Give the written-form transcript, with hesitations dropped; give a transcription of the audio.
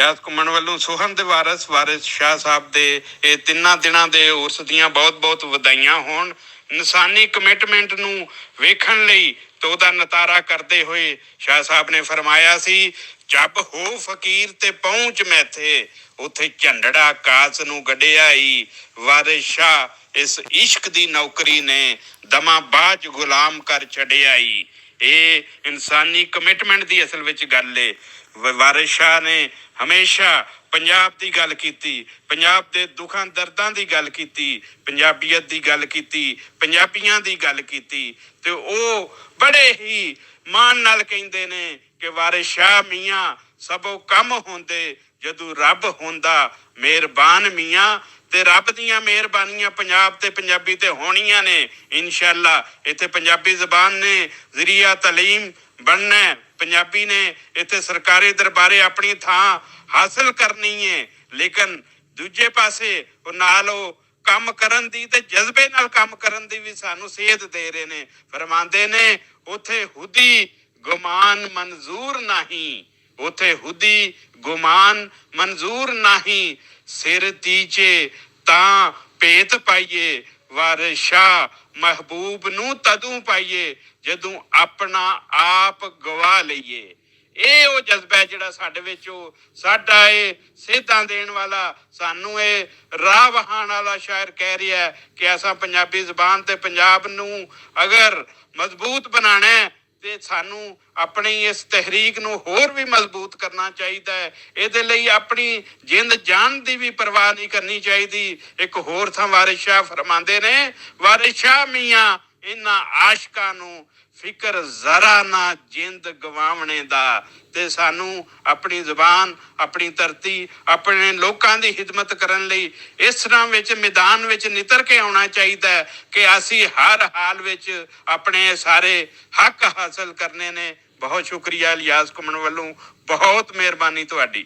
ਲਿਆਸ ਘੁੰਮਣ ਵੱਲੋਂ ਸੋਹਣ ਦੇ ਵਾਰਿਸ ਸ਼ਾਹ ਸਾਹਿਬ ਦੇ ਇਹ 3 ਦਿਨਾਂ ਦੇ ਉਰਸ ਦੀਆਂ ਬਹੁਤ ਬਹੁਤ ਵਧਾਈਆਂ ਹੋਣ। ਇਨਸਾਨੀ ਕਮਿਟਮੈਂਟ ਨੂੰ ਵੇਖਣ ਲਈ ਤੇ ਉਹਦਾ ਨਤਾਰਾ ਕਰਦੇ ਹੋਏ ਸ਼ਾਹ ਸਾਹਿਬ ਨੇ ਫਰਮਾਇਆ ਸੀ, ਜਬ ਹੋ ਫਕੀਰ ਤੇ ਪਹੁੰਚ ਮੈਥੇ, ਉੱਥੇ ਝੰਡੜਾ ਕਾਸ ਨੂੰ ਗੱਡਿਆ ਈ। ਵਾਰਿਸ ਸ਼ਾਹ ਇਸ ਇਸ਼ਕ ਦੀ ਨੌਕਰੀ ਨੇ ਦਮਾ ਬਾਜ ਗੁਲਾਮ ਕਰ ਛੱਡਿਆ ਈ। ਇਹ ਇਨਸਾਨੀ ਕਮਿਟਮੈਂਟ ਦੀ ਅਸਲ ਵਿੱਚ ਗੱਲ ਏ। ਵਾਰਿਸ ਸ਼ਾਹ ਨੇ ਹਮੇਸ਼ਾ ਪੰਜਾਬ ਦੀ ਗੱਲ ਕੀਤੀ, ਪੰਜਾਬ ਦੇ ਦੁੱਖਾਂ ਦਰਦਾਂ ਦੀ ਗੱਲ ਕੀਤੀ, ਪੰਜਾਬੀਅਤ ਦੀ ਗੱਲ ਕੀਤੀ, ਪੰਜਾਬੀਆਂ ਦੀ ਗੱਲ ਕੀਤੀ ਤੇ ਉਹ ਬੜੇ ਹੀ ਮਾਣ ਨਾਲ ਕਹਿੰਦੇ ਨੇ ਕਿ ਵਾਰਿਸ ਸ਼ਾਹ ਮੀਆਂ ਸਭੋ ਕੰਮ ਹੁੰਦੇ ਜਦੋਂ ਰੱਬ ਹੁੰਦਾ ਮਿਹਰਬਾਨ ਮੀਆਂ। ਤੇ ਰੱਬ ਦੀਆਂ ਮਿਹਰਬਾਨੀਆਂ ਪੰਜਾਬ ਤੇ ਪੰਜਾਬੀ ਤੇ ਹੋਣੀਆਂ ਨੇ ਇਨਸ਼ਾਅੱਲਾ। ਇੱਥੇ ਪੰਜਾਬੀ ਜ਼ਬਾਨ ਨੇ ਜ਼ਰੀਆ ਤਾਲੀਮ ਬਣਨਾ, ਪੰਜਾਬੀ ਨੇ ਇੱਥੇ ਸਰਕਾਰੀ ਦਰਬਾਰੇ ਆਪਣੀ ਥਾਂ ਹਾਸਲ ਕਰਨੀ ਹੈ। ਲੇਕਿਨ ਦੂਜੇ ਪਾਸੇ ਉਹ ਨਾਲ ਉਹ ਕੰਮ ਕਰਨ ਦੀ ਤੇ ਜਜ਼ਬੇ ਨਾਲ ਕੰਮ ਕਰਨ ਦੀ ਵੀ ਸਾਨੂੰ ਸੇਧ ਦੇ ਰਹੇ ਨੇ। ਫਰਮਾਉਂਦੇ ਨੇ ਉੱਥੇ ਹੁਦੀ ਗੁਮਾਨ ਮਨਜ਼ੂਰ ਨਹੀਂ, ਉੱਥੇ ਹੁਦੀ ਗੁਮਾਨ ਮਨਜ਼ੂਰ ਨਹੀਂ, ਸਿਰ ਤੀਚੇ ਤਾਂ ਭੇਤ ਪਾਈਏ। ਵਾਰਿਸ ਸ਼ਾਹ ਮਹਿਬੂਬ ਨੂੰ ਤਦੋਂ ਪਾਈਏ ਜਦੋਂ ਆਪਣਾ ਆਪ ਗਵਾ ਲਈਏ। ਇਹ ਉਹ ਜਜ਼ਬਾ ਹੈ ਜਿਹੜਾ ਸਾਡੇ ਵਿੱਚ ਉਹ ਸਾਡਾ ਇਹ ਸੇਧਾਂ ਦੇਣ ਵਾਲਾ, ਸਾਨੂੰ ਇਹ ਰਾਹ ਵਹਾਣ ਵਾਲਾ ਸ਼ਾਇਰ ਕਹਿ ਰਿਹਾ ਕਿ ਅਸਾਂ ਪੰਜਾਬੀ ਜ਼ਬਾਨ ਤੇ ਪੰਜਾਬ ਨੂੰ ਅਗਰ ਮਜ਼ਬੂਤ ਬਣਾਉਣਾ ਤੇ ਸਾਨੂੰ ਆਪਣੀ ਇਸ ਤਹਿਰੀਕ ਨੂੰ ਹੋਰ ਵੀ ਮਜ਼ਬੂਤ ਕਰਨਾ ਚਾਹੀਦਾ ਹੈ। ਇਹਦੇ ਲਈ ਆਪਣੀ ਜਿੰਦ ਜਾਨ ਦੀ ਵੀ ਪਰਵਾਹ ਨਹੀਂ ਕਰਨੀ ਚਾਹੀਦੀ। ਇੱਕ ਹੋਰ ਥਾਂ ਵਾਰਿਸ ਸ਼ਾਹ ਫਰਮਾਉਂਦੇ ਨੇ, ਵਾਰਿਸ ਸ਼ਾਹ ਮੀਆਂ ਇਹਨਾਂ ਆਸ਼ਕਾਂ ਨੂੰ ਫਿਕਰ ਜ਼ਰਾ ਨਾ ਜਿੰਦ ਗਵਾਵਣੇ ਦਾ। ਤੇ ਸਾਨੂੰ ਆਪਣੀ ਜ਼ੁਬਾਨ, ਆਪਣੀ ਧਰਤੀ, ਆਪਣੇ ਲੋਕਾਂ ਦੀ ਖਿਦਮਤ ਕਰਨ ਲਈ ਇਸ ਤਰ੍ਹਾਂ ਵਿੱਚ ਮੈਦਾਨ ਵਿੱਚ ਨਿਤਰ ਕੇ ਆਉਣਾ ਚਾਹੀਦਾ ਕਿ ਅਸੀਂ ਹਰ ਹਾਲ ਵਿੱਚ ਆਪਣੇ ਸਾਰੇ ਹੱਕ ਹਾਸਲ ਕਰਨੇ ਨੇ। ਬਹੁਤ ਸ਼ੁਕਰੀਆ ਲਿਆਸ ਘੁੰਮਣ ਵੱਲੋਂ, ਬਹੁਤ ਮਿਹਰਬਾਨੀ ਤੁਹਾਡੀ।